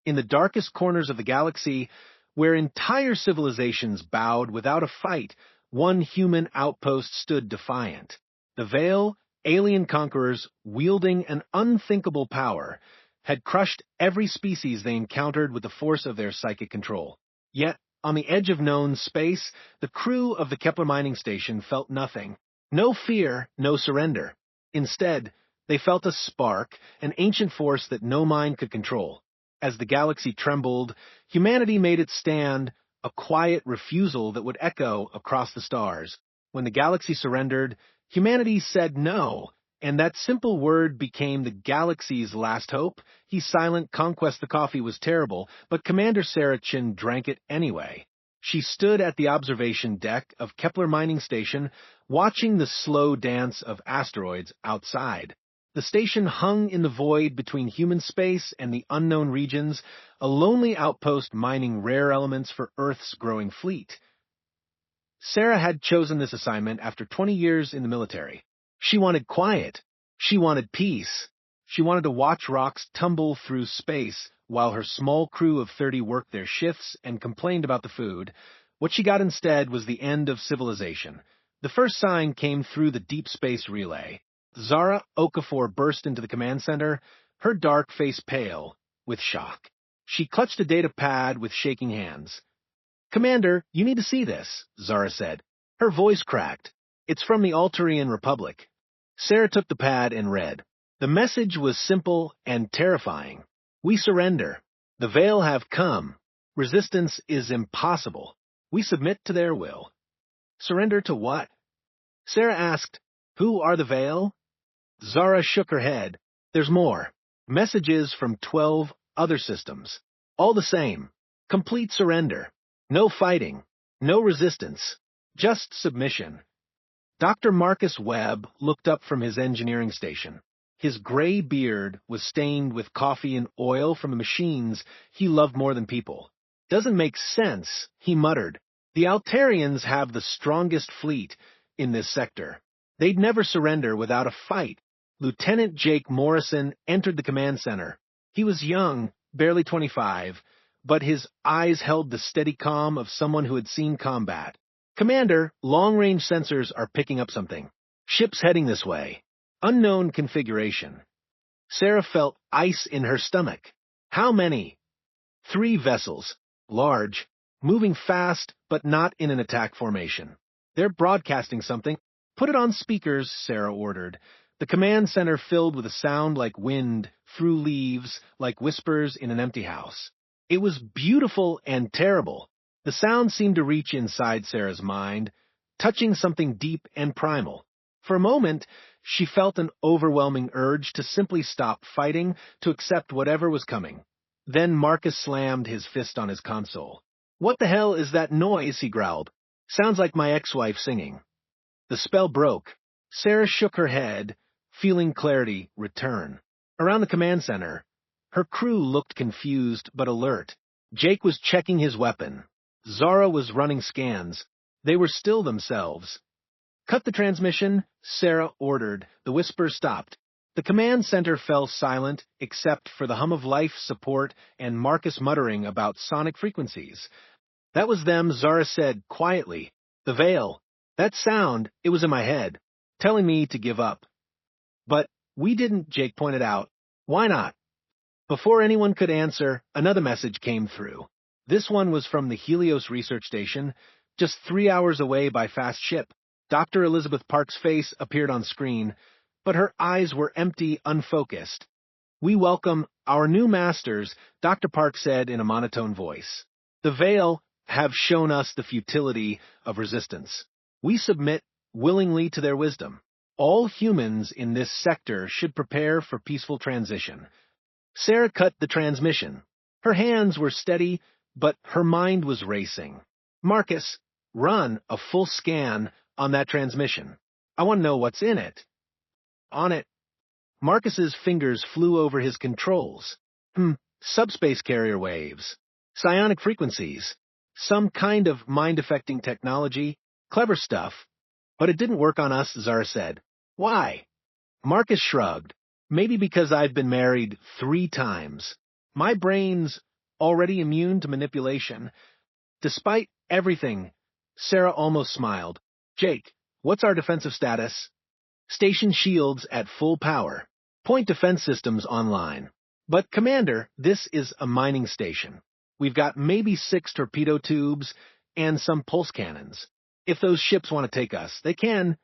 In the darkest corners of the galaxy, where entire civilizations bowed without a fight, one human outpost stood defiant. The Veil, alien conquerors wielding an unthinkable power, had crushed every species they encountered with the force of their psychic control. Yet, on the edge of known space, the crew of the Kepler mining station felt nothing. No fear, no surrender. Instead, they felt a spark, an ancient force that no mind could control. As the galaxy trembled, humanity made its stand, a quiet refusal that would echo across the stars. When the galaxy surrendered, humanity said no, and that simple word became the galaxy's last hope. He's silent, conquest the coffee was terrible, but Commander Sarah Chin drank it anyway. She stood at the observation deck of Kepler Mining Station, watching the slow dance of asteroids outside. The station hung in the void between human space and the unknown regions, a lonely outpost mining rare elements for Earth's growing fleet. Sarah had chosen this assignment after 20 years in the military. She wanted quiet. She wanted peace. She wanted to watch rocks tumble through space while her small crew of 30 worked their shifts and complained about the food. What she got instead was the end of civilization. The first sign came through the deep space relay. Zara Okafor burst into the command center, her dark face pale with shock. She clutched a data pad with shaking hands. "Commander, you need to see this," Zara said. Her voice cracked. "It's from the Altarian Republic." Sarah took the pad and read. The message was simple and terrifying. "We surrender. The Veil have come. Resistance is impossible. We submit to their will." Surrender to what? Sarah asked, "Who are the Veil?" Zara shook her head. "There's more. Messages from 12 other systems. All the same. Complete surrender. No fighting. No resistance. Just submission." Dr. Marcus Webb looked up from his engineering station. His gray beard was stained with coffee and oil from the machines he loved more than people. "Doesn't make sense," he muttered. "The Altarians have the strongest fleet in this sector. They'd never surrender without a fight." Lieutenant Jake Morrison entered the command center. He was young, barely 25, but his eyes held the steady calm of someone who had seen combat. "Commander, long-range sensors are picking up something. Ship's heading this way. Unknown configuration." Sarah felt ice in her stomach. "How many?" 3 vessels, large, moving fast, but not in an attack formation. "They're broadcasting something. Put it on speakers," Sarah ordered. The command center filled with a sound like wind through leaves, like whispers in an empty house. It was beautiful and terrible. The sound seemed to reach inside Sarah's mind, touching something deep and primal. For a moment, she felt an overwhelming urge to simply stop fighting, to accept whatever was coming. Then Marcus slammed his fist on his console. "What the hell is that noise?" he growled. "Sounds like my ex-wife singing." The spell broke. Sarah shook her head, feeling clarity return. Around the command center, her crew looked confused but alert. Jake was checking his weapon. Zara was running scans. They were still themselves. "Cut the transmission," Sarah ordered. The whisper stopped. The command center fell silent except for the hum of life support and Marcus muttering about sonic frequencies. "That was them," Zara said quietly. "The Veil. That sound, it was in my head, telling me to give up." "But we didn't," Jake pointed out. "Why not?" Before anyone could answer, another message came through. This one was from the Helios research station, just 3 hours away by fast ship. Dr. Elizabeth Park's face appeared on screen, but her eyes were empty, unfocused. "We welcome our new masters," Dr. Park said in a monotone voice. "The Veil have shown us the futility of resistance. We submit willingly to their wisdom. All humans in this sector should prepare for peaceful transition." Sarah cut the transmission. Her hands were steady, but her mind was racing. "Marcus, run a full scan on that transmission. I want to know what's in it." "On it." Marcus's fingers flew over his controls. Subspace carrier waves. Psionic frequencies. Some kind of mind-affecting technology. Clever stuff. "But it didn't work on us," Zara said. "Why?" Marcus shrugged. "Maybe because I've been married 3 times. My brain's already immune to manipulation. Despite everything, Sarah almost smiled. Jake, what's our defensive status? Station shields at full power. Point defense systems online. But Commander, this is a mining station. We've got maybe 6 torpedo tubes and some pulse cannons. If those ships want to take us, they can.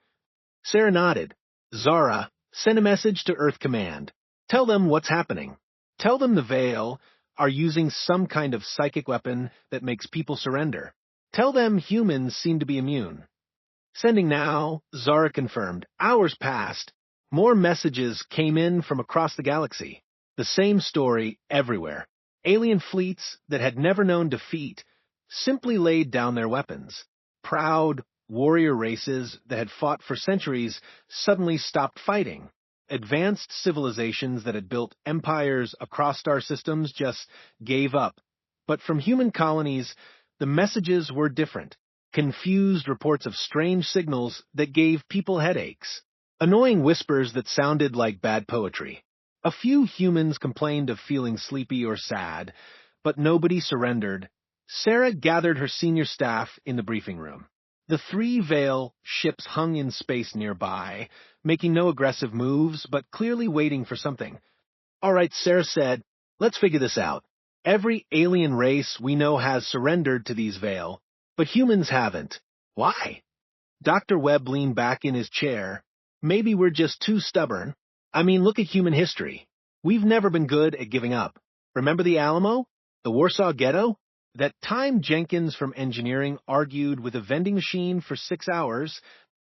Sarah nodded. Zara, send a message to Earth Command. Tell them what's happening. Tell them the Veil are using some kind of psychic weapon that makes people surrender. Tell them humans seem to be immune. Sending now, Zara confirmed. Hours passed. More messages came in from across the galaxy. The same story everywhere. Alien fleets that had never known defeat simply laid down their weapons. Proud, warrior races that had fought for centuries suddenly stopped fighting. Advanced civilizations that had built empires across star systems just gave up. But from human colonies, the messages were different. Confused reports of strange signals that gave people headaches. Annoying whispers that sounded like bad poetry. A few humans complained of feeling sleepy or sad, but nobody surrendered. Sarah gathered her senior staff in the briefing room. The 3 Veil ships hung in space nearby, making no aggressive moves, but clearly waiting for something. All right, Sarah said, let's figure this out. Every alien race we know has surrendered to these Veil, but humans haven't. Why? Dr. Webb leaned back in his chair. Maybe we're just too stubborn. I mean, look at human history. We've never been good at giving up. Remember the Alamo? The Warsaw Ghetto? That time Jenkins from engineering argued with a vending machine for 6 hours?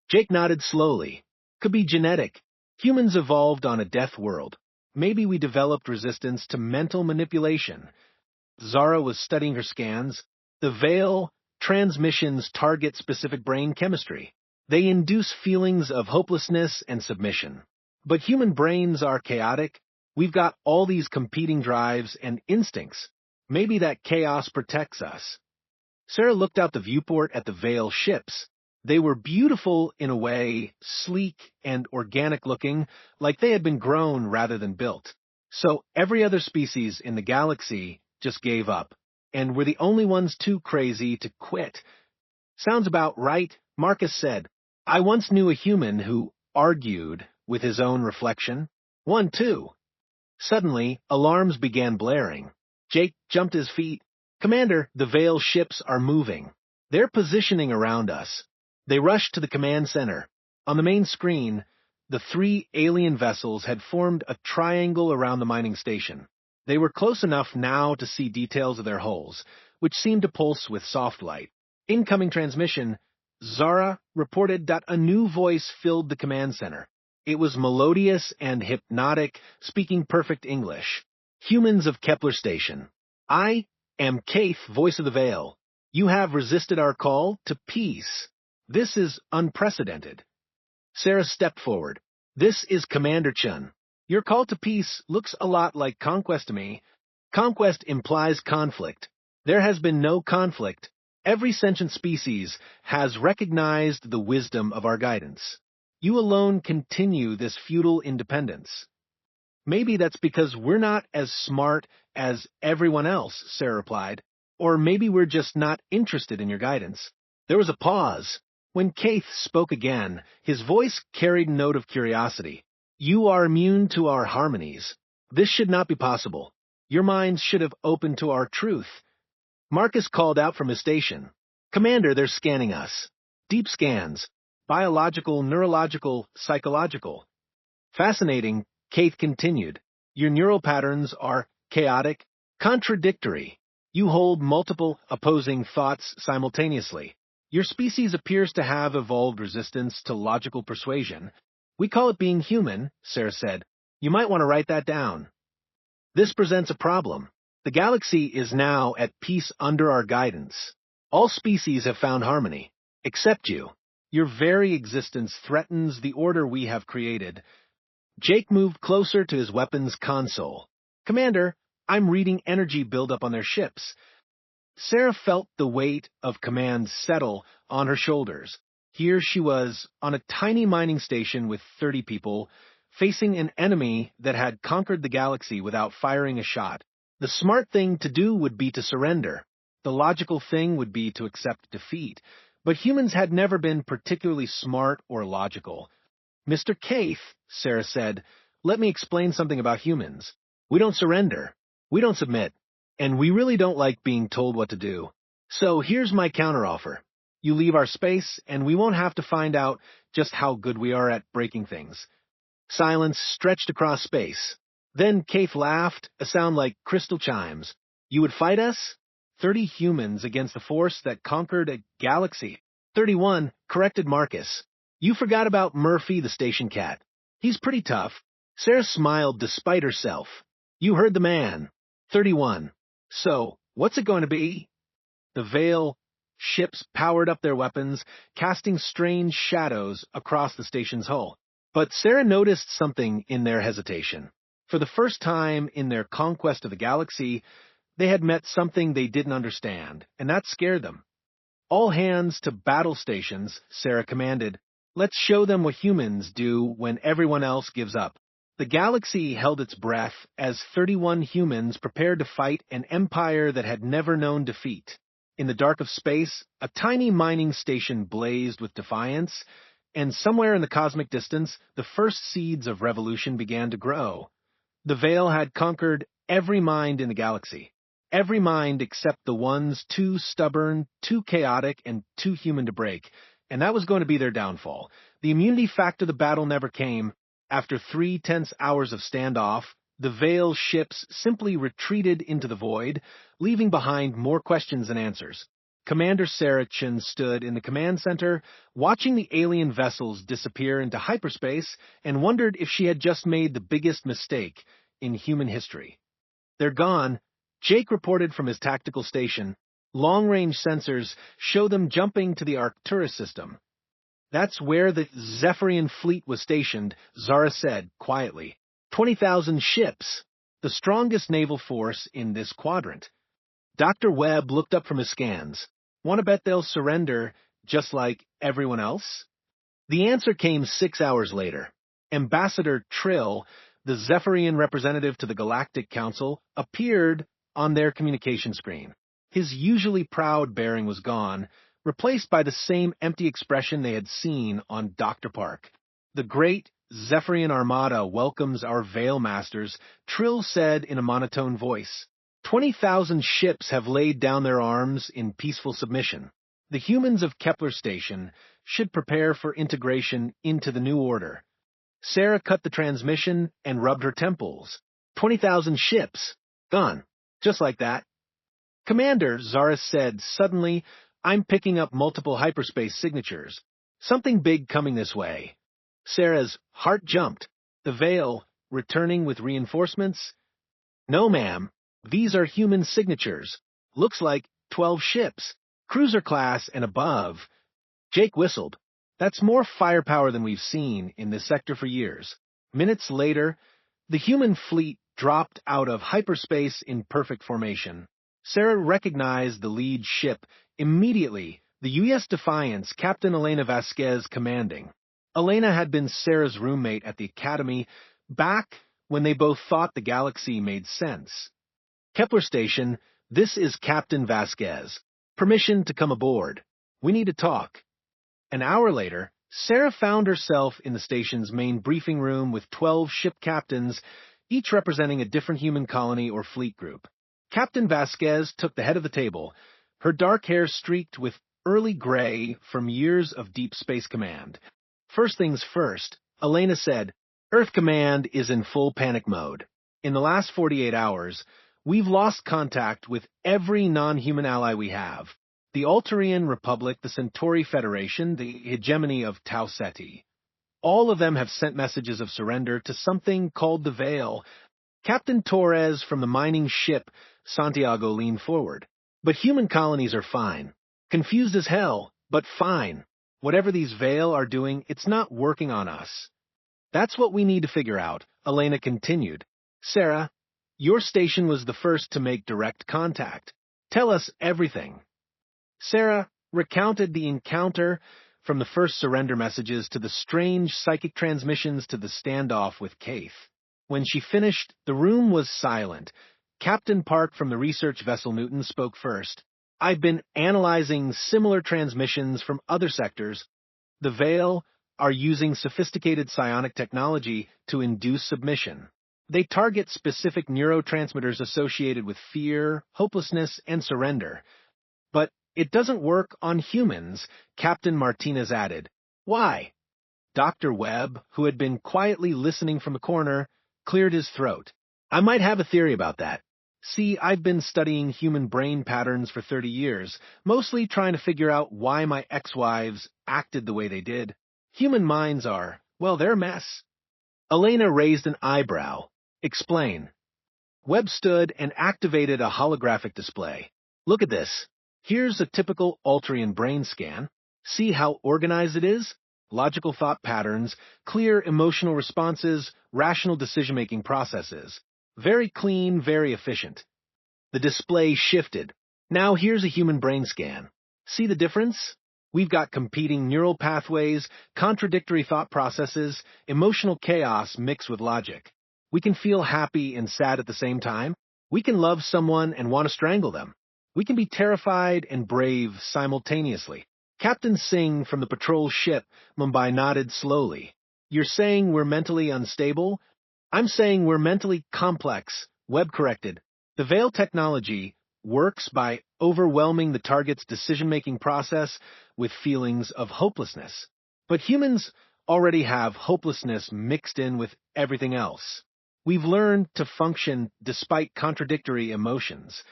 Jake nodded slowly. Could be genetic. Humans evolved on a death world. Maybe we developed resistance to mental manipulation. Zara was studying her scans. The Veil transmissions target specific brain chemistry. They induce feelings of hopelessness and submission. But human brains are chaotic. We've got all these competing drives and instincts. Maybe that chaos protects us. Sarah looked out the viewport at the Veil ships. They were beautiful in a way, sleek and organic looking, like they had been grown rather than built. So every other species in the galaxy just gave up, and we're the only ones too crazy to quit. Sounds about right, Marcus said. I once knew a human who argued with his own reflection. One, too. Suddenly, alarms began blaring. Jake jumped his feet. Commander, the Veil ships are moving. They're positioning around us. They rushed to the command center. On the main screen, the 3 alien vessels had formed a triangle around the mining station. They were close enough now to see details of their hulls, which seemed to pulse with soft light. Incoming transmission, Zara reported that a new voice filled the command center. It was melodious and hypnotic, speaking perfect English. Humans of Kepler Station. I am Kaith, voice of the Veil. You have resisted our call to peace. This is unprecedented. Sarah stepped forward. This is Commander Chun. Your call to peace looks a lot like conquest to me. Conquest implies conflict. There has been no conflict. Every sentient species has recognized the wisdom of our guidance. You alone continue this feudal independence. Maybe that's because we're not as smart as everyone else, Sarah replied. Or maybe we're just not interested in your guidance. There was a pause. When Kaith spoke again, his voice carried a note of curiosity. You are immune to our harmonies. This should not be possible. Your minds should have opened to our truth. Marcus called out from his station. Commander, they're scanning us. Deep scans. Biological, neurological, psychological. Fascinating, Kaith continued. Your neural patterns are chaotic, contradictory. You hold multiple opposing thoughts simultaneously. Your species appears to have evolved resistance to logical persuasion. We call it being human, Sarah said. You might want to write that down. This presents a problem. The galaxy is now at peace under our guidance. All species have found harmony, except you. Your very existence threatens the order we have created. Jake moved closer to his weapons console. Commander, I'm reading energy buildup on their ships. Sarah felt the weight of command settle on her shoulders. Here she was, on a tiny mining station with 30 people, facing an enemy that had conquered the galaxy without firing a shot. The smart thing to do would be to surrender. The logical thing would be to accept defeat. But humans had never been particularly smart or logical. Mr. Keith, Sarah said, let me explain something about humans. We don't surrender. We don't submit. And we really don't like being told what to do. So here's my counteroffer. You leave our space, and we won't have to find out just how good we are at breaking things. Silence stretched across space. Then Keith laughed, a sound like crystal chimes. You would fight us? 30 humans against the force that conquered a galaxy. 31, corrected Marcus. You forgot about Murphy, the station cat. He's pretty tough. Sarah smiled despite herself. You heard the man. 31. So, what's it going to be? The Veil ships powered up their weapons, casting strange shadows across the station's hull. But Sarah noticed something in their hesitation. For the first time in their conquest of the galaxy, they had met something they didn't understand, and that scared them. All hands to battle stations, Sarah commanded. Let's show them what humans do when everyone else gives up. The galaxy held its breath as 31 humans prepared to fight an empire that had never known defeat. In the dark of space, a tiny mining station blazed with defiance, and somewhere in the cosmic distance, the first seeds of revolution began to grow. The Veil had conquered every mind in the galaxy. Every mind except the ones too stubborn, too chaotic, and too human to break, and that was going to be their downfall. The immunity factor of the battle never came. After 3 tense hours of standoff, the Veil ships simply retreated into the void, leaving behind more questions than answers. Commander Sarachin stood in the command center, watching the alien vessels disappear into hyperspace, and wondered if she had just made the biggest mistake in human history. They're gone, Jake reported from his tactical station. Long-range sensors show them jumping to the Arcturus system. That's where the Zephyrian fleet was stationed, Zara said quietly. 20,000 ships, the strongest naval force in this quadrant. Dr. Webb looked up from his scans. Want to bet they'll surrender just like everyone else? The answer came 6 hours later. Ambassador Trill, the Zephyrian representative to the Galactic Council, appeared on their communication screen. His usually proud bearing was gone, replaced by the same empty expression they had seen on Dr. Park. The great Zephyrian Armada welcomes our Veil Masters, Trill said in a monotone voice. 20,000 ships have laid down their arms in peaceful submission. The humans of Kepler Station should prepare for integration into the new order. Sarah cut the transmission and rubbed her temples. 20,000 ships. Gone. Just like that. Commander, Zara said suddenly, I'm picking up multiple hyperspace signatures. Something big coming this way. Sarah's heart jumped. The Veil, returning with reinforcements? No, ma'am. These are human signatures. Looks like 12 ships. Cruiser class and above. Jake whistled. That's more firepower than we've seen in this sector for years. Minutes later, the human fleet dropped out of hyperspace in perfect formation. Sarah recognized the lead ship immediately, the U.S. Defiance, Captain Elena Vasquez commanding. Elena had been Sarah's roommate at the academy back when they both thought the galaxy made sense. Kepler Station, this is Captain Vasquez. Permission to come aboard. We need to talk. An hour later, Sarah found herself in the station's main briefing room with 12 ship captains, each representing a different human colony or fleet group. Captain Vasquez took the head of the table, her dark hair streaked with early gray from years of deep space command. First things first, Elena said, Earth Command is in full panic mode. In the last 48 hours, we've lost contact with every non-human ally we have. The Altarian Republic, the Centauri Federation, the hegemony of Tau Ceti. All of them have sent messages of surrender to something called the Veil. Captain Torres from the mining ship Santiago leaned forward. But human colonies are fine. Confused as hell, but fine. Whatever these Veil are doing, it's not working on us. That's what we need to figure out, Elena continued. Sarah, your station was the first to make direct contact. Tell us everything. Sarah recounted the encounter from the first surrender messages to the strange psychic transmissions to the standoff with Keith. When she finished, the room was silent. Captain Park from the research vessel Newton spoke first. I've been analyzing similar transmissions from other sectors. The Veil are using sophisticated psionic technology to induce submission. They target specific neurotransmitters associated with fear, hopelessness, and surrender. But it doesn't work on humans, Captain Martinez added. Why? Dr. Webb, who had been quietly listening from the corner, cleared his throat. I might have a theory about that. See, I've been studying human brain patterns for 30 years, mostly trying to figure out why my ex-wives acted the way they did. Human minds are, well, they're a mess. Elena raised an eyebrow. Explain. Webb stood and activated a holographic display. Look at this. Here's a typical Altrian brain scan. See how organized it is? Logical thought patterns, clear emotional responses, rational decision-making processes. Very clean, very efficient. The display shifted. Now here's a human brain scan. See the difference? We've got competing neural pathways, contradictory thought processes, emotional chaos mixed with logic. We can feel happy and sad at the same time. We can love someone and want to strangle them. We can be terrified and brave simultaneously. Captain Singh from the patrol ship Mumbai nodded slowly. You're saying we're mentally unstable? I'm saying we're mentally complex, Webb corrected. The Veil technology works by overwhelming the target's decision-making process with feelings of hopelessness. But humans already have hopelessness mixed in with everything else. We've learned to function despite contradictory emotions.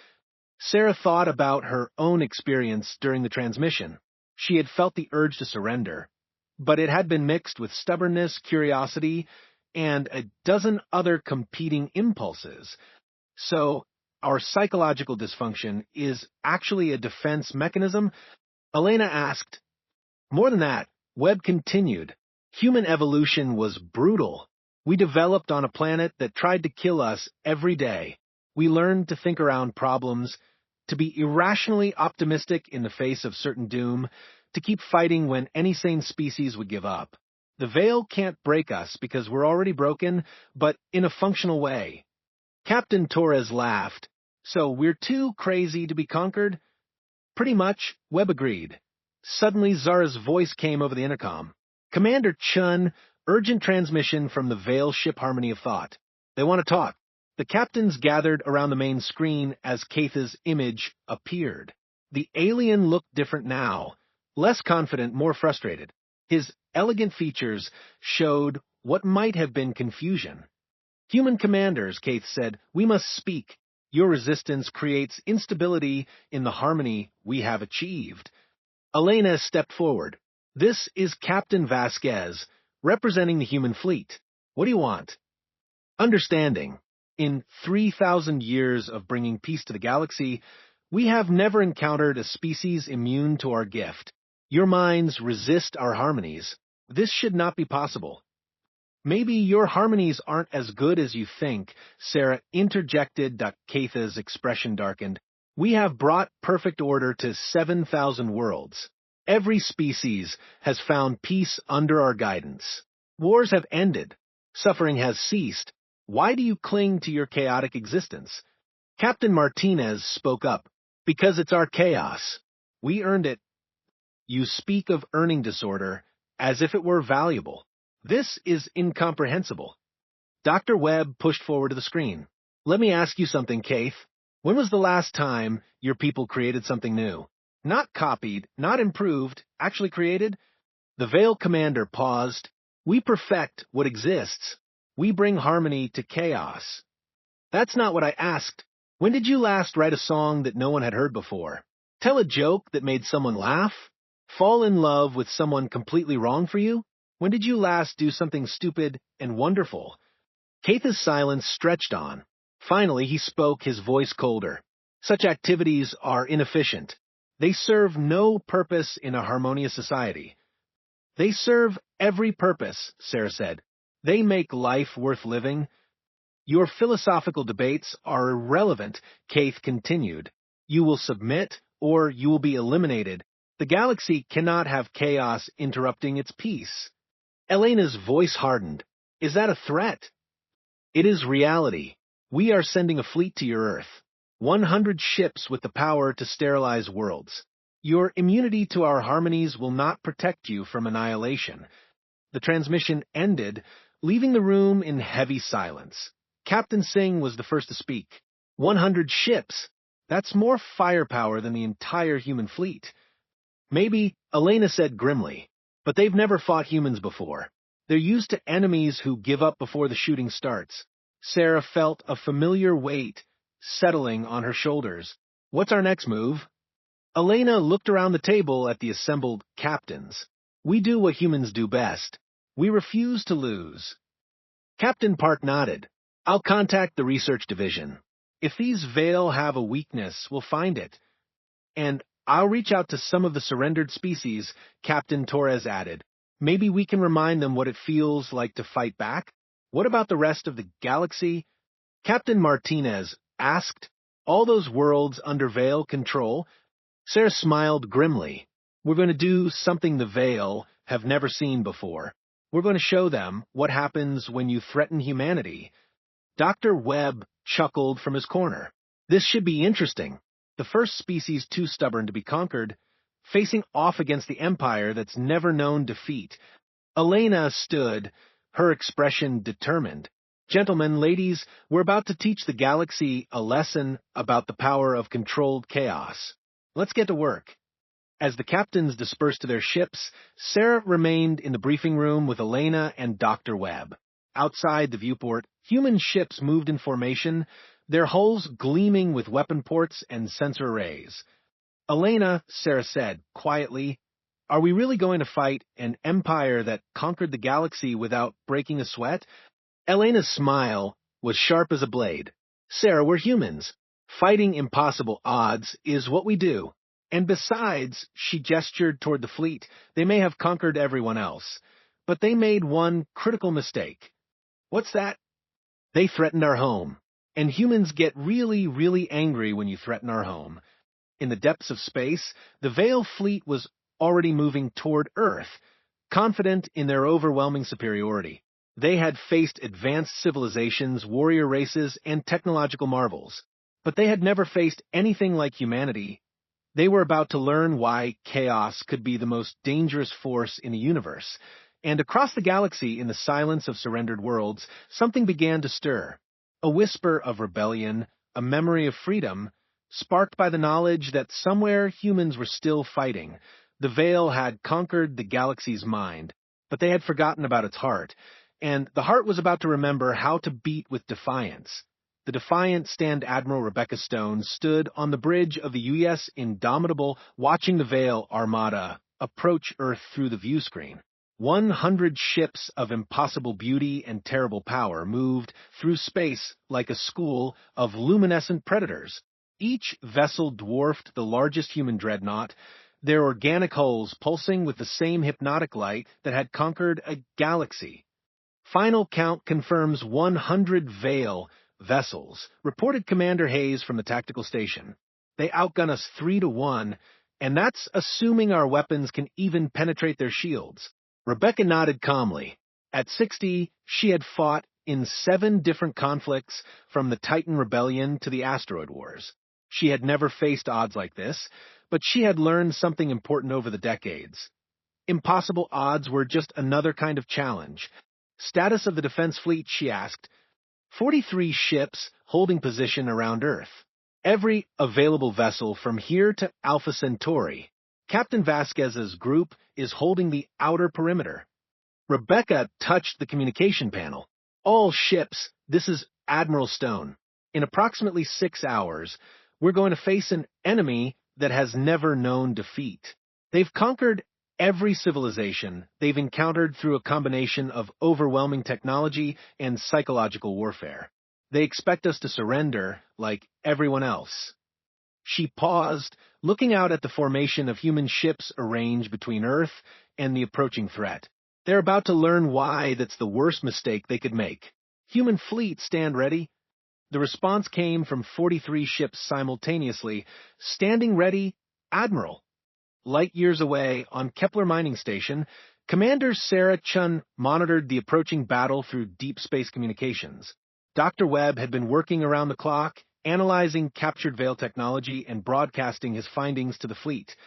Sarah thought about her own experience during the transmission. She had felt the urge to surrender, but it had been mixed with stubbornness, curiosity, and a dozen other competing impulses. So, our psychological dysfunction is actually a defense mechanism? Elena asked. More than that, Webb continued. Human evolution was brutal. We developed on a planet that tried to kill us every day. We learned to think around problems, to be irrationally optimistic in the face of certain doom, to keep fighting when any sane species would give up. The Veil can't break us because we're already broken, but in a functional way. Captain Torres laughed. So we're too crazy to be conquered? Pretty much, Webb agreed. Suddenly Zara's voice came over the intercom. Commander Chun, urgent transmission from the Veil ship Harmony of Thought. They want to talk. The captains gathered around the main screen as Keitha's image appeared. The alien looked different now. Less confident, more frustrated. His elegant features showed what might have been confusion. Human commanders, Keith said, we must speak. Your resistance creates instability in the harmony we have achieved. Elena stepped forward. This is Captain Vasquez, representing the human fleet. What do you want? Understanding. In 3,000 years of bringing peace to the galaxy, we have never encountered a species immune to our gift. Your minds resist our harmonies. This should not be possible. Maybe your harmonies aren't as good as you think, Sarah interjected. Keitha's expression darkened. We have brought perfect order to 7,000 worlds. Every species has found peace under our guidance. Wars have ended. Suffering has ceased. Why do you cling to your chaotic existence? Captain Martinez spoke up. Because it's our chaos. We earned it. You speak of earning disorder as if it were valuable. This is incomprehensible. Dr. Webb pushed forward to the screen. Let me ask you something, Keith. When was the last time your people created something new? Not copied, not improved, actually created? The Veil commander paused. We perfect what exists. We bring harmony to chaos. That's not what I asked. When did you last write a song that no one had heard before? Tell a joke that made someone laugh? Fall in love with someone completely wrong for you? When did you last do something stupid and wonderful? Keitha's silence stretched on. Finally, he spoke, his voice colder. Such activities are inefficient. They serve no purpose in a harmonious society. They serve every purpose, Sarah said. They make life worth living. Your philosophical debates are irrelevant, Keith continued. You will submit, or you will be eliminated. The galaxy cannot have chaos interrupting its peace. Elena's voice hardened. Is that a threat? It is reality. We are sending a fleet to your Earth. 100 ships with the power to sterilize worlds. Your immunity to our harmonies will not protect you from annihilation. The transmission ended, leaving the room in heavy silence. Captain Singh was the first to speak. 100 ships! That's more firepower than the entire human fleet. Maybe, Elena said grimly, but they've never fought humans before. They're used to enemies who give up before the shooting starts. Sarah felt a familiar weight settling on her shoulders. What's our next move? Elena looked around the table at the assembled captains. We do what humans do best. We refuse to lose. Captain Park nodded. I'll contact the research division. If these Veil have a weakness, we'll find it. And I'll reach out to some of the surrendered species, Captain Torres added. Maybe we can remind them what it feels like to fight back? What about the rest of the galaxy? Captain Martinez asked. All those worlds under Veil control? Sarah smiled grimly. We're going to do something the Veil have never seen before. We're going to show them what happens when you threaten humanity. Dr. Webb chuckled from his corner. This should be interesting. The first species too stubborn to be conquered, facing off against the Empire that's never known defeat. Elena stood, her expression determined. Gentlemen, ladies, we're about to teach the galaxy a lesson about the power of controlled chaos. Let's get to work. As the captains dispersed to their ships, Sarah remained in the briefing room with Elena and Dr. Webb. Outside the viewport, human ships moved in formation, their hulls gleaming with weapon ports and sensor arrays. Elena, Sarah said, quietly, are we really going to fight an empire that conquered the galaxy without breaking a sweat? Elena's smile was sharp as a blade. Sarah, we're humans. Fighting impossible odds is what we do. And besides, she gestured toward the fleet, they may have conquered everyone else. But they made one critical mistake. What's that? They threatened our home. And humans get really, really angry when you threaten our home. In the depths of space, the Veil fleet was already moving toward Earth, confident in their overwhelming superiority. They had faced advanced civilizations, warrior races, and technological marvels. But they had never faced anything like humanity. They were about to learn why chaos could be the most dangerous force in the universe. And across the galaxy, in the silence of surrendered worlds, something began to stir. A whisper of rebellion, a memory of freedom, sparked by the knowledge that somewhere humans were still fighting. The Veil had conquered the galaxy's mind, but they had forgotten about its heart, and the heart was about to remember how to beat with defiance. The defiant Stand Admiral Rebecca Stone stood on the bridge of the U.S. Indomitable, watching the Veil Armada approach Earth through the view screen. 100 ships of impossible beauty and terrible power moved through space like a school of luminescent predators. Each vessel dwarfed the largest human dreadnought, their organic hulls pulsing with the same hypnotic light that had conquered a galaxy. Final count confirms 100 Veil vessels, reported Commander Hayes from the tactical station. They outgun us 3-1, and that's assuming our weapons can even penetrate their shields. Rebecca nodded calmly. At 60, she had fought in 7 different conflicts, from the Titan Rebellion to the Asteroid Wars. She had never faced odds like this, but she had learned something important over the decades. Impossible odds were just another kind of challenge. Status of the defense fleet, she asked. 43 ships holding position around Earth. Every available vessel from here to Alpha Centauri. Captain Vasquez's group is holding the outer perimeter. Rebecca touched the communication panel. All ships, this is Admiral Stone. In approximately 6 hours, we're going to face an enemy that has never known defeat. They've conquered every civilization they've encountered through a combination of overwhelming technology and psychological warfare. They expect us to surrender like everyone else. She paused, looking out at the formation of human ships arranged between Earth and the approaching threat. They're about to learn why that's the worst mistake they could make. Human fleet, stand ready. The response came from 43 ships simultaneously. Standing ready, Admiral. Light years away, on Kepler Mining Station, Commander Sarah Chun monitored the approaching battle through deep space communications. Dr. Webb had been working around the clock, analyzing captured veil technology and broadcasting his findings to the fleet.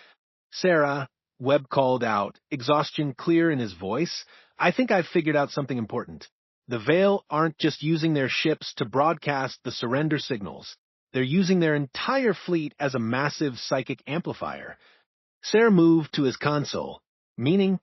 Sarah, Webb called out, exhaustion clear in his voice, I think I've figured out something important. The Veil aren't just using their ships to broadcast the surrender signals. They're using their entire fleet as a massive psychic amplifier. Sarah moved to his console, meaning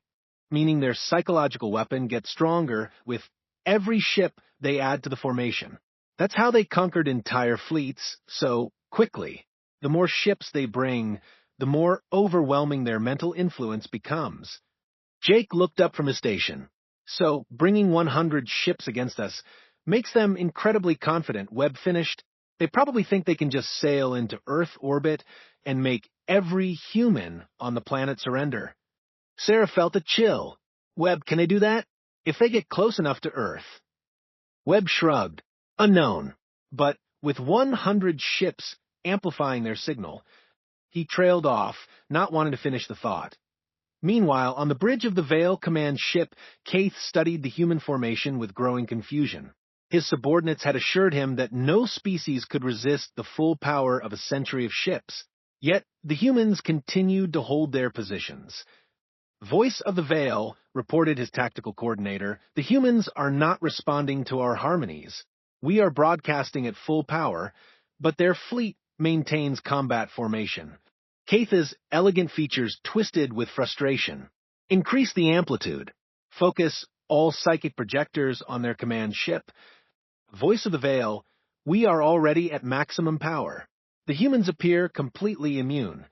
their psychological weapon gets stronger with every ship they add to the formation. That's how they conquered entire fleets so quickly. The more ships they bring, the more overwhelming their mental influence becomes. Jake looked up from his station. So, bringing 100 ships against us makes them incredibly confident, Webb finished. They probably think they can just sail into Earth orbit and make every human on the planet surrender. Sarah felt a chill. Webb, can they do that? If they get close enough to Earth. Webb shrugged. Unknown. But with 100 ships amplifying their signal, he trailed off, not wanting to finish the thought. Meanwhile, on the bridge of the Veil Command ship, Kaith studied the human formation with growing confusion. His subordinates had assured him that no species could resist the full power of a century of ships. Yet, the humans continued to hold their positions. Voice of the Veil, reported his tactical coordinator, the humans are not responding to our harmonies. We are broadcasting at full power, but their fleet maintains combat formation. Kaith's elegant features twisted with frustration. Increase the amplitude. Focus all psychic projectors on their command ship. Voice of the Veil, we are already at maximum power. The humans appear completely immune.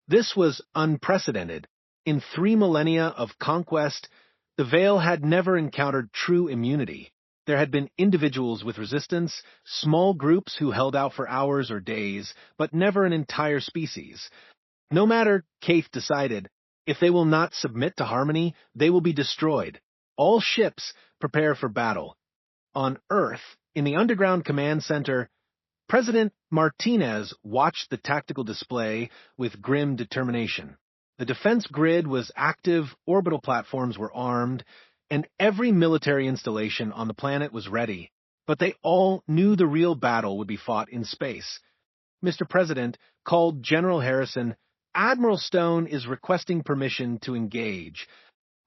This was unprecedented. In 3 millennia of conquest, the Veil had never encountered true immunity. There had been individuals with resistance, small groups who held out for hours or days, but never an entire species. No matter, Kaith decided, if they will not submit to harmony, they will be destroyed. All ships prepare for battle. On Earth, in the underground command center, President Martinez watched the tactical display with grim determination. The defense grid was active, orbital platforms were armed, and every military installation on the planet was ready. But they all knew the real battle would be fought in space. Mr. President called General Harrison. Admiral Stone is requesting permission to engage.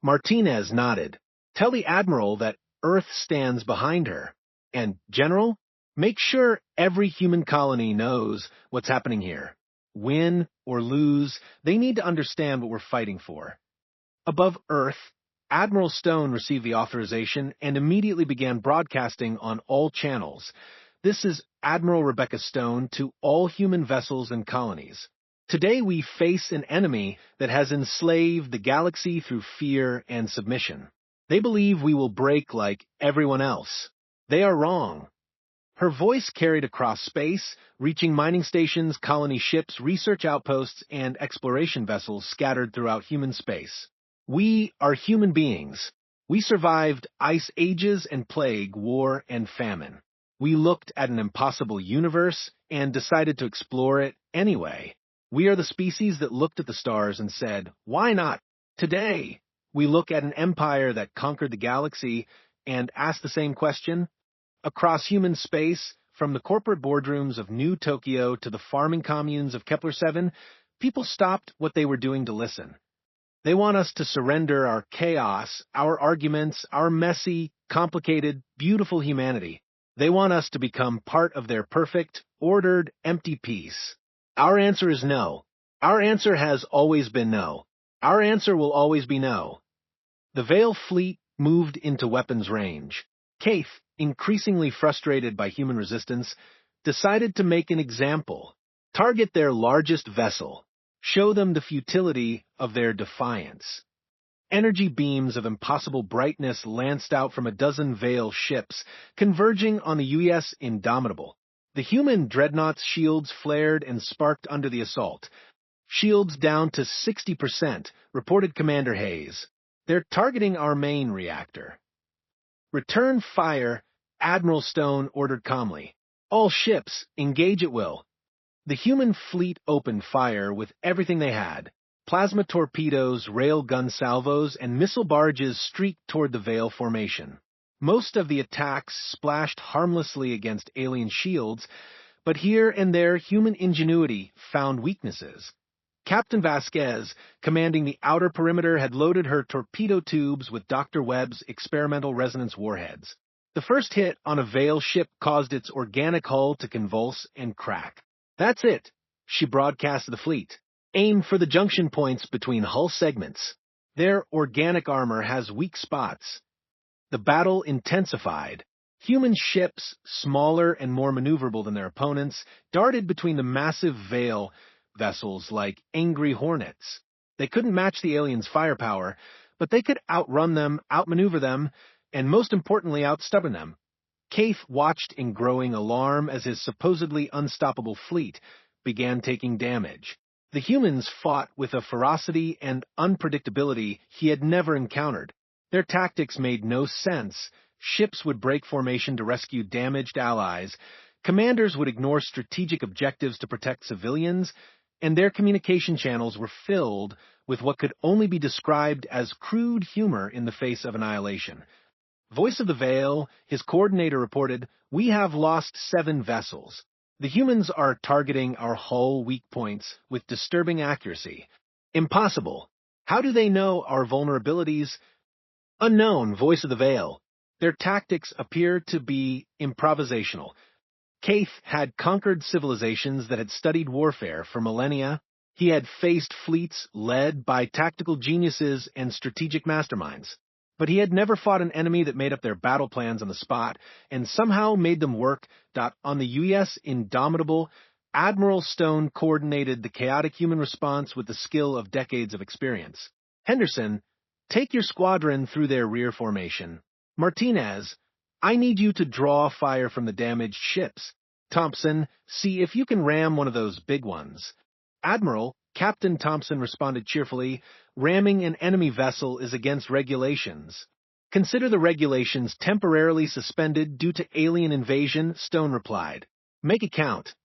Martinez nodded. Tell the Admiral that Earth stands behind her. And, General, make sure every human colony knows what's happening here. Win or lose, they need to understand what we're fighting for. Above Earth, Admiral Stone received the authorization and immediately began broadcasting on all channels. This is Admiral Rebecca Stone to all human vessels and colonies. Today we face an enemy that has enslaved the galaxy through fear and submission. They believe we will break like everyone else. They are wrong. Her voice carried across space, reaching mining stations, colony ships, research outposts, and exploration vessels scattered throughout human space. We are human beings. We survived ice ages and plague, war, and famine. We looked at an impossible universe and decided to explore it anyway. We are the species that looked at the stars and said, why not? Today, we look at an empire that conquered the galaxy and ask the same question. Across human space, from the corporate boardrooms of New Tokyo to the farming communes of Kepler-7, people stopped what they were doing to listen. They want us to surrender our chaos, our arguments, our messy, complicated, beautiful humanity. They want us to become part of their perfect, ordered, empty peace. Our answer is no. Our answer has always been no. Our answer will always be no. The Veil fleet moved into weapons range. Kaith, increasingly frustrated by human resistance, decided to make an example. Target their largest vessel. Show them the futility of their defiance. Energy beams of impossible brightness lanced out from a dozen Veil ships, converging on the U.S. Indomitable. The human dreadnought's shields flared and sparked under the assault. Shields down to 60%, reported Commander Hayes. They're targeting our main reactor. Return fire, Admiral Stone ordered calmly. All ships, engage at will. The human fleet opened fire with everything they had. Plasma torpedoes, rail gun salvos, and missile barges streaked toward the Veil formation. Most of the attacks splashed harmlessly against alien shields, but here and there human ingenuity found weaknesses. Captain Vasquez, commanding the outer perimeter, had loaded her torpedo tubes with Dr. Webb's experimental resonance warheads. The first hit on a Veil ship caused its organic hull to convulse and crack. "That's it," she broadcast to the fleet. "Aim for the junction points between hull segments. Their organic armor has weak spots." The battle intensified. Human ships, smaller and more maneuverable than their opponents, darted between the massive Veil vessels like angry hornets. They couldn't match the aliens' firepower, but they could outrun them, outmaneuver them, and most importantly, outstubborn them. Keith watched in growing alarm as his supposedly unstoppable fleet began taking damage. The humans fought with a ferocity and unpredictability he had never encountered. Their tactics made no sense. Ships would break formation to rescue damaged allies, commanders would ignore strategic objectives to protect civilians, and their communication channels were filled with what could only be described as crude humor in the face of annihilation. Voice of the Veil, his coordinator reported, "We have lost 7 vessels. The humans are targeting our hull weak points with disturbing accuracy. Impossible. How do they know our vulnerabilities?" "Unknown, Voice of the Veil. Their tactics appear to be improvisational." Keith had conquered civilizations that had studied warfare for millennia. He had faced fleets led by tactical geniuses and strategic masterminds. But he had never fought an enemy that made up their battle plans on the spot and somehow made them work. On the U.S. Indomitable, Admiral Stone coordinated the chaotic human response with the skill of decades of experience. "Henderson, take your squadron through their rear formation. Martinez, I need you to draw fire from the damaged ships. Thompson, see if you can ram one of those big ones." "Admiral," Captain Thompson responded cheerfully, "ramming an enemy vessel is against regulations." "Consider the regulations temporarily suspended due to alien invasion," Stone replied. "Make it count."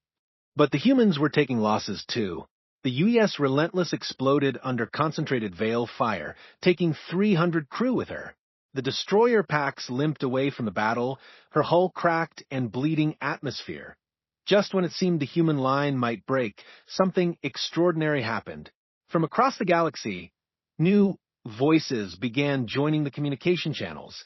But the humans were taking losses too. The U.S. Relentless exploded under concentrated Veil fire, taking 300 crew with her. The destroyer packs limped away from the battle, her hull cracked and bleeding atmosphere. Just when it seemed the human line might break, something extraordinary happened. From across the galaxy, new voices began joining the communication channels.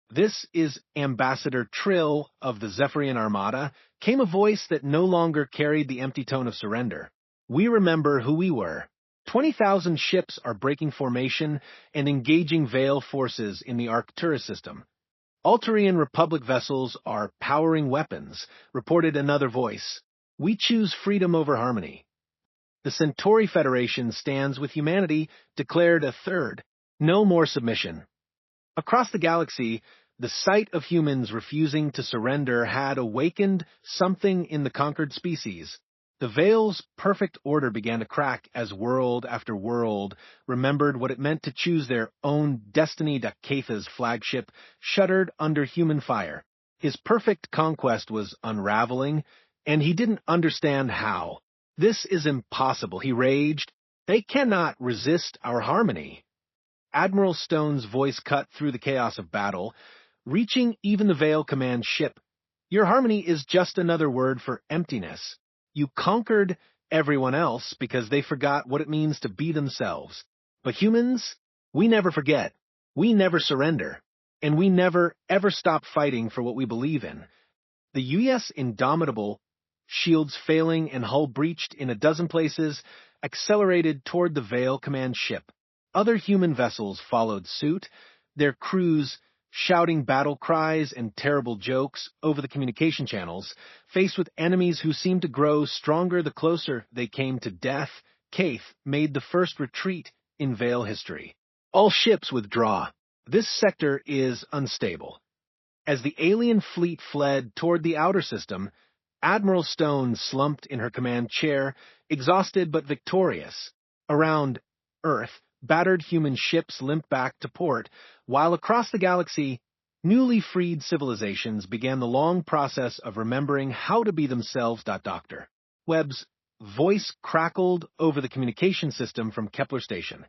"This is Ambassador Trill of the Zephyrian Armada," came a voice that no longer carried the empty tone of surrender. "We remember who we were. 20,000 ships are breaking formation and engaging Veil forces in the Arcturus system. Altarian Republic vessels are powering weapons," reported another voice. "We choose freedom over harmony." "The Centauri Federation stands with humanity," declared a third. "No more submission." Across the galaxy, the sight of humans refusing to surrender had awakened something in the conquered species. The Veil's perfect order began to crack as world after world remembered what it meant to choose their own destiny. Keith's flagship shuddered under human fire. His perfect conquest was unraveling, and he didn't understand how. "This is impossible," he raged. "They cannot resist our harmony." Admiral Stone's voice cut through the chaos of battle, reaching even the Veil command ship. "Your harmony is just another word for emptiness. You conquered everyone else because they forgot what it means to be themselves. But humans, we never forget, we never surrender, and we never, ever stop fighting for what we believe in." The U.S. Indomitable, shields failing and hull breached in a dozen places, accelerated toward the Veil command ship. Other human vessels followed suit, their crews shouting battle cries and terrible jokes over the communication channels. Faced with enemies who seemed to grow stronger the closer they came to death, Keith made the first retreat in Veil history. "All ships withdraw. This sector is unstable." As the alien fleet fled toward the outer system, Admiral Stone slumped in her command chair, exhausted but victorious. Around Earth, battered human ships limped back to port, while across the galaxy, newly freed civilizations began the long process of remembering how to be themselves. Dr. Webb's voice crackled over the communication system from Kepler Station.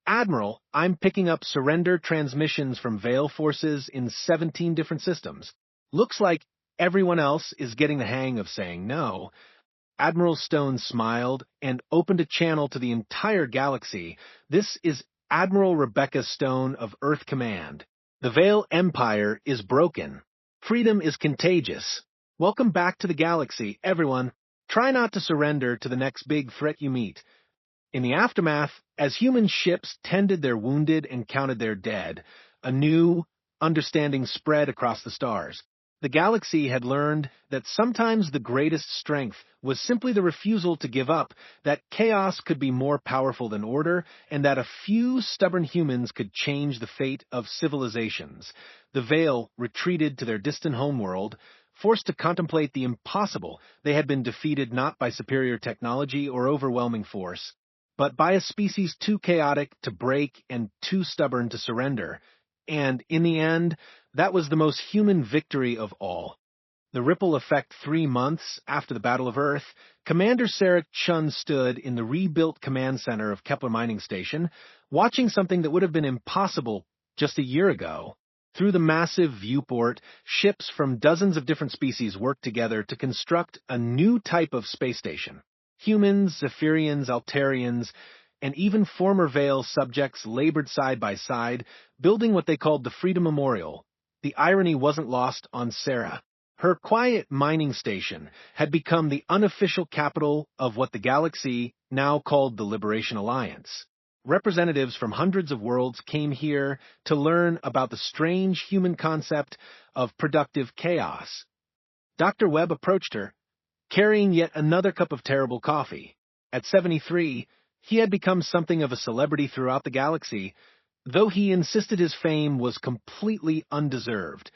Admiral, I'm picking up surrender transmissions from Veil forces in 17 different systems. Looks like everyone else is getting the hang of saying no. Admiral Stone smiled and opened a channel to the entire galaxy. This is Admiral Rebecca Stone of Earth Command. The Veil Empire is broken. Freedom is contagious. Welcome back to the galaxy, everyone. Try not to surrender to the next big threat you meet. In the aftermath, as human ships tended their wounded and counted their dead, a new understanding spread across the stars. The galaxy had learned that sometimes the greatest strength was simply the refusal to give up, that chaos could be more powerful than order, and that a few stubborn humans could change the fate of civilizations. The Veil retreated to their distant homeworld, forced to contemplate the impossible. They had been defeated not by superior technology or overwhelming force, but by a species too chaotic to break and too stubborn to surrender. And in the end, that was the most human victory of all. The ripple effect 3 months after the Battle of Earth, Commander Sarah Chun stood in the rebuilt command center of Kepler Mining Station, watching something that would have been impossible just a year ago. Through the massive viewport, ships from dozens of different species worked together to construct a new type of space station. Humans, Zephyrians, Altarians, and even former Veil subjects labored side by side, building what they called the Freedom Memorial. The irony wasn't lost on Sarah. Her quiet mining station had become the unofficial capital of what the galaxy now called the Liberation Alliance. Representatives from hundreds of worlds came here to learn about the strange human concept of productive chaos. Dr. Webb approached her, carrying yet another cup of terrible coffee. At 73, he had become something of a celebrity throughout the galaxy, though he insisted his fame was completely undeserved.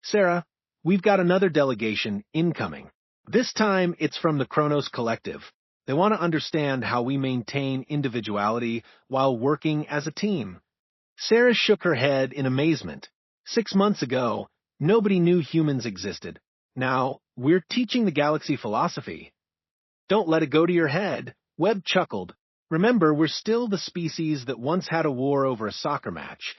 Sarah, we've got another delegation incoming. This time it's from the Kronos Collective. They want to understand how we maintain individuality while working as a team. Sarah shook her head in amazement. 6 months ago, nobody knew humans existed. Now, we're teaching the galaxy philosophy. Don't let it go to your head. Webb chuckled. Remember, we're still the species that once had a war over a soccer match.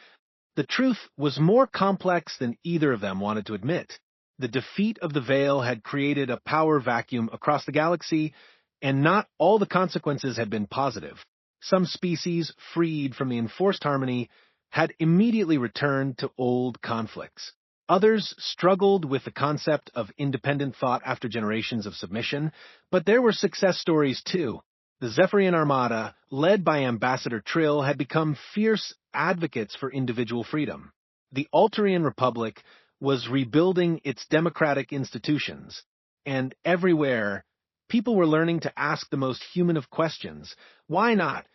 The truth was more complex than either of them wanted to admit. The defeat of the Veil had created a power vacuum across the galaxy, and not all the consequences had been positive. Some species, freed from the enforced harmony, had immediately returned to old conflicts. Others struggled with the concept of independent thought after generations of submission, but there were success stories too. The Zephyrian Armada, led by Ambassador Trill, had become fierce advocates for individual freedom. The Altarian Republic was rebuilding its democratic institutions, and everywhere, people were learning to ask the most human of questions. Why not?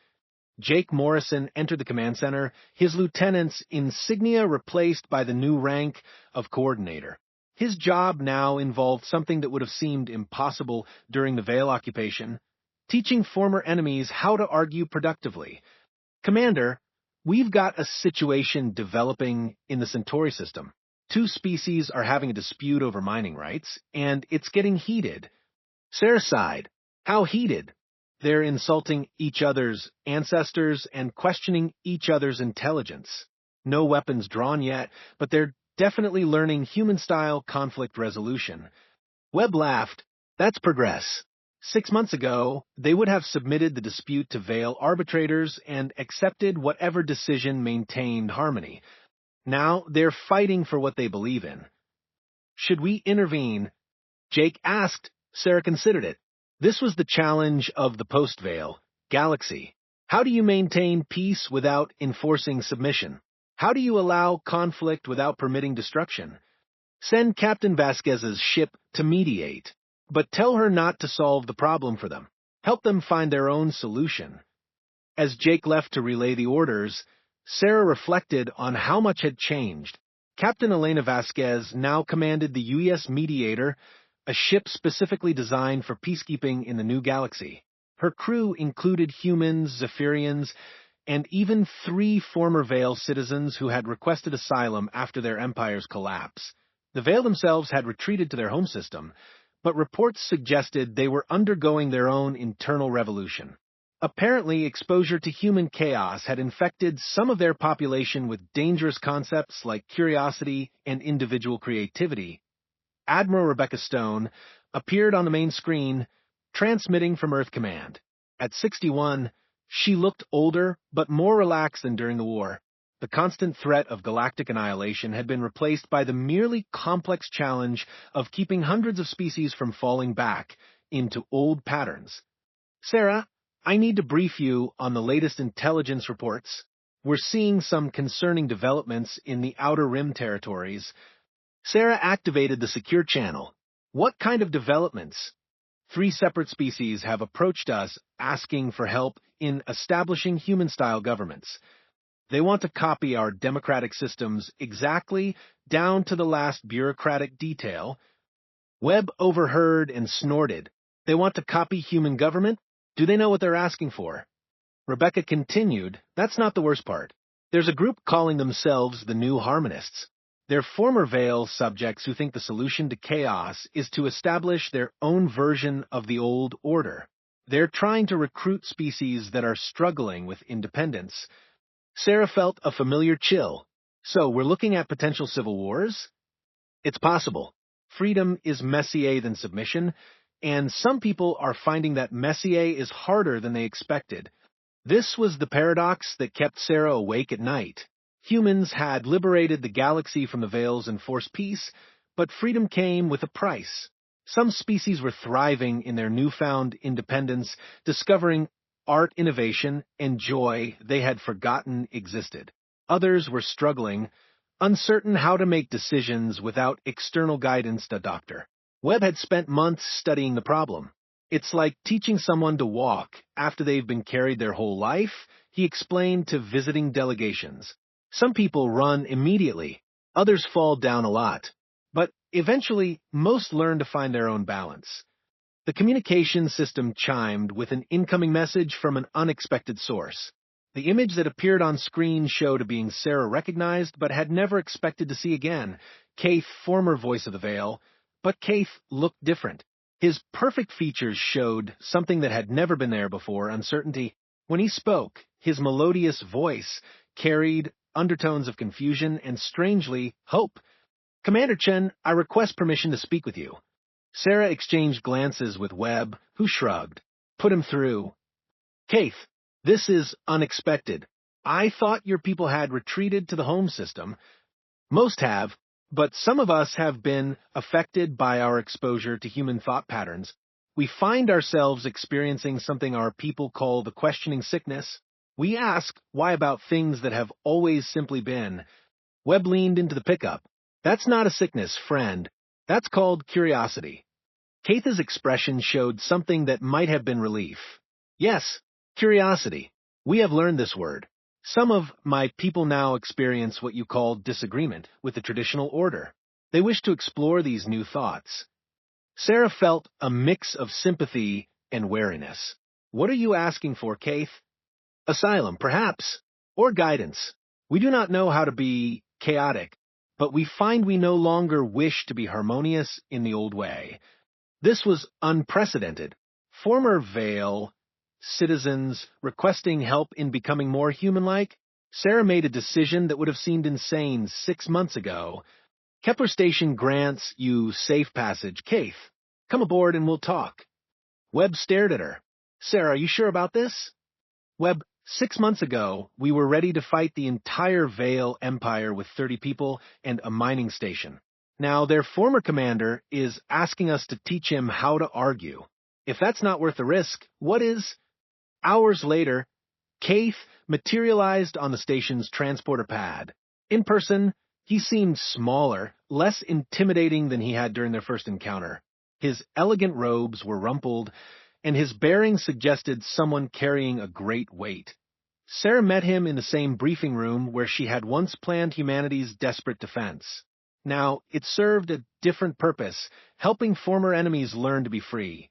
Jake Morrison entered the command center, his lieutenant's insignia replaced by the new rank of coordinator. His job now involved something that would have seemed impossible during the Veil occupation: teaching former enemies how to argue productively. Commander, we've got a situation developing in the Centauri system. 2 species are having a dispute over mining rights, and it's getting heated. Sarah sighed. How heated? They're insulting each other's ancestors and questioning each other's intelligence. No weapons drawn yet, but they're definitely learning human-style conflict resolution. Webb laughed. That's progress. 6 months ago, they would have submitted the dispute to Veil arbitrators and accepted whatever decision maintained harmony. Now they're fighting for what they believe in. Should we intervene? Jake asked. Sarah considered it. This was the challenge of the post-Veil galaxy. How do you maintain peace without enforcing submission? How do you allow conflict without permitting destruction? Send Captain Vasquez's ship to mediate, but tell her not to solve the problem for them. Help them find their own solution. As Jake left to relay the orders, Sarah reflected on how much had changed. Captain Elena Vasquez now commanded the UES Mediator, a ship specifically designed for peacekeeping in the new galaxy. Her crew included humans, Zephyrians, and even 3 former Veil citizens who had requested asylum after their empire's collapse. The Veil themselves had retreated to their home system, but reports suggested they were undergoing their own internal revolution. Apparently, exposure to human chaos had infected some of their population with dangerous concepts like curiosity and individual creativity. Admiral Rebecca Stone appeared on the main screen, transmitting from Earth Command. At 61, she looked older but more relaxed than during the war. The constant threat of galactic annihilation had been replaced by the merely complex challenge of keeping hundreds of species from falling back into old patterns. Sarah, I need to brief you on the latest intelligence reports. We're seeing some concerning developments in the Outer Rim territories. Sarah activated the secure channel. What kind of developments? 3 separate species have approached us asking for help in establishing human-style governments. They want to copy our democratic systems exactly down to the last bureaucratic detail. Webb overheard and snorted. They want to copy human government? Do they know what they're asking for? Rebecca continued, that's not the worst part. There's a group calling themselves the New Harmonists. They're former Veil subjects who think the solution to chaos is to establish their own version of the old order. They're trying to recruit species that are struggling with independence. Sarah felt a familiar chill. So, we're looking at potential civil wars? It's possible. Freedom is messier than submission, and some people are finding that messier is harder than they expected. This was the paradox that kept Sarah awake at night. Humans had liberated the galaxy from the Veils and forced peace, but freedom came with a price. Some species were thriving in their newfound independence, discovering art innovation and joy they had forgotten existed. Others were struggling, uncertain how to make decisions without external guidance to doctor. Webb had spent months studying the problem. It's like teaching someone to walk after they've been carried their whole life, he explained to visiting delegations. Some people run immediately, others fall down a lot, but eventually most learn to find their own balance. The communication system chimed with an incoming message from an unexpected source. The image that appeared on screen showed a being Sarah recognized but had never expected to see again. Kaith, former voice of the Veil, but Kaith looked different. His perfect features showed something that had never been there before, uncertainty. When he spoke, his melodious voice carried undertones of confusion and, strangely, hope. Commander Chen, I request permission to speak with you. Sarah exchanged glances with Webb, who shrugged. Put him through. Kaith, this is unexpected. I thought your people had retreated to the home system. Most have, but some of us have been affected by our exposure to human thought patterns. We find ourselves experiencing something our people call the questioning sickness. We ask why about things that have always simply been. Webb leaned into the pickup. That's not a sickness, friend. That's called curiosity. Kaith's expression showed something that might have been relief. Yes, curiosity. We have learned this word. Some of my people now experience what you call disagreement with the traditional order. They wish to explore these new thoughts. Sarah felt a mix of sympathy and wariness. What are you asking for, Kaith? Asylum, perhaps, or guidance. We do not know how to be chaotic, but we find we no longer wish to be harmonious in the old way. This was unprecedented. Former Veil citizens requesting help in becoming more human-like. Sarah made a decision that would have seemed insane 6 months ago. Kepler Station grants you safe passage. Kaith, come aboard and we'll talk. Webb stared at her. Sarah, are you sure about this? Webb, 6 months ago, we were ready to fight the entire Veil Empire with 30 people and a mining station. Now, their former commander is asking us to teach him how to argue. If that's not worth the risk, what is? Hours later, Kaith materialized on the station's transporter pad. In person, he seemed smaller, less intimidating than he had during their first encounter. His elegant robes were rumpled, and his bearing suggested someone carrying a great weight. Sarah met him in the same briefing room where she had once planned humanity's desperate defense. Now, it served a different purpose, helping former enemies learn to be free.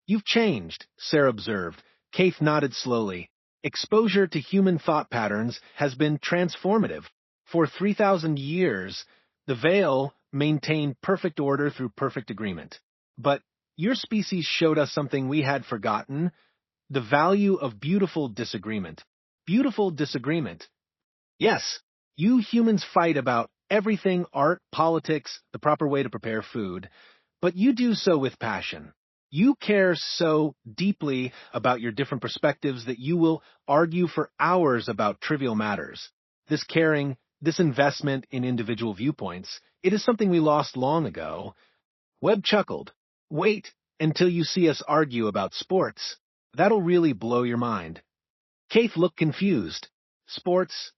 You've changed, Sarah observed. Kaith nodded slowly. Exposure to human thought patterns has been transformative. For 3,000 years, the Veil maintained perfect order through perfect agreement. But your species showed us something we had forgotten. The value of beautiful disagreement. Beautiful disagreement. Yes, you humans fight about everything art, politics, the proper way to prepare food, but you do so with passion. You care so deeply about your different perspectives that you will argue for hours about trivial matters. This caring, this investment in individual viewpoints, it is something we lost long ago. Webb chuckled. Wait until you see us argue about sports. That'll really blow your mind. Keith looked confused. Sports?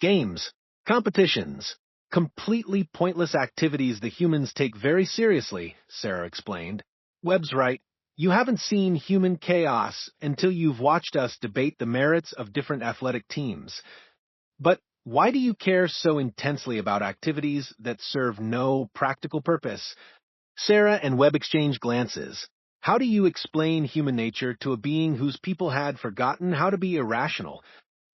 Games? Competitions? Completely pointless activities the humans take very seriously, Sarah explained. Webb's right. You haven't seen human chaos until you've watched us debate the merits of different athletic teams. But why do you care so intensely about activities that serve no practical purpose? Sarah and Webb exchanged glances. How do you explain human nature to a being whose people had forgotten how to be irrational?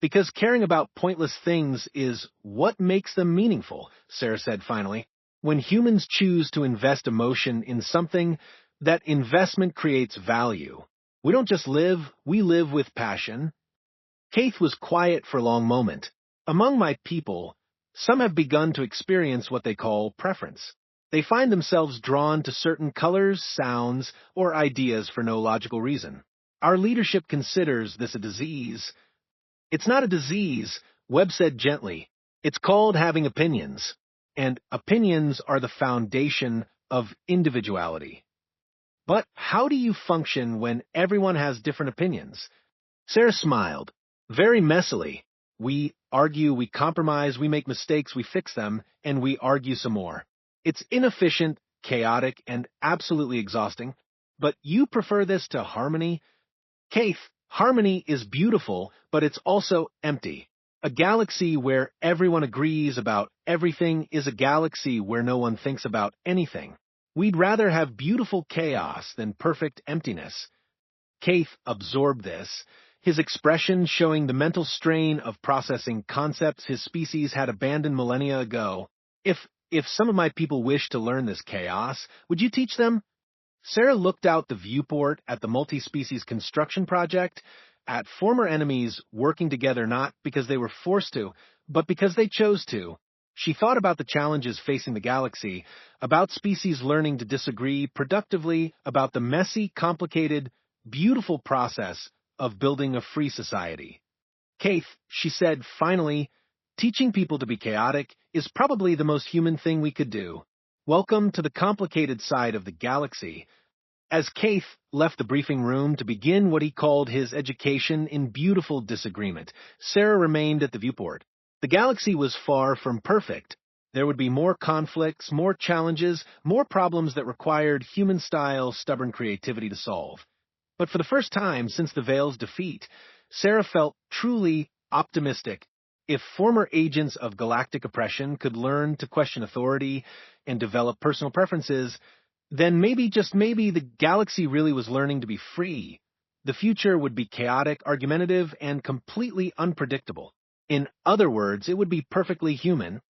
Because caring about pointless things is what makes them meaningful, Sarah said finally. When humans choose to invest emotion in something, that investment creates value. We don't just live, we live with passion. Keith was quiet for a long moment. Among my people, some have begun to experience what they call preference. They find themselves drawn to certain colors, sounds, or ideas for no logical reason. Our leadership considers this a disease. It's not a disease, Webb said gently. It's called having opinions. And opinions are the foundation of individuality. But how do you function when everyone has different opinions? Sarah smiled. Very messily. We argue, we compromise, we make mistakes, we fix them, and we argue some more. It's inefficient, chaotic, and absolutely exhausting. But you prefer this to harmony? Keith, harmony is beautiful, but it's also empty. A galaxy where everyone agrees about everything is a galaxy where no one thinks about anything. We'd rather have beautiful chaos than perfect emptiness. Keith absorbed this, his expression showing the mental strain of processing concepts his species had abandoned millennia ago. If some of my people wish to learn this chaos, would you teach them? Sarah looked out the viewport at the multi-species construction project, at former enemies working together not because they were forced to, but because they chose to. She thought about the challenges facing the galaxy, about species learning to disagree productively, about the messy, complicated, beautiful process of building a free society. Keith, she said finally, teaching people to be chaotic is probably the most human thing we could do. Welcome to the complicated side of the galaxy. As Keith left the briefing room to begin what he called his education in beautiful disagreement, Sarah remained at the viewport. The galaxy was far from perfect. There would be more conflicts, more challenges, more problems that required human-style, stubborn creativity to solve. But for the first time since the Veil's defeat, Sarah felt truly optimistic. If former agents of galactic oppression could learn to question authority and develop personal preferences, then maybe, just maybe, the galaxy really was learning to be free. The future would be chaotic, argumentative, and completely unpredictable. In other words, it would be perfectly human.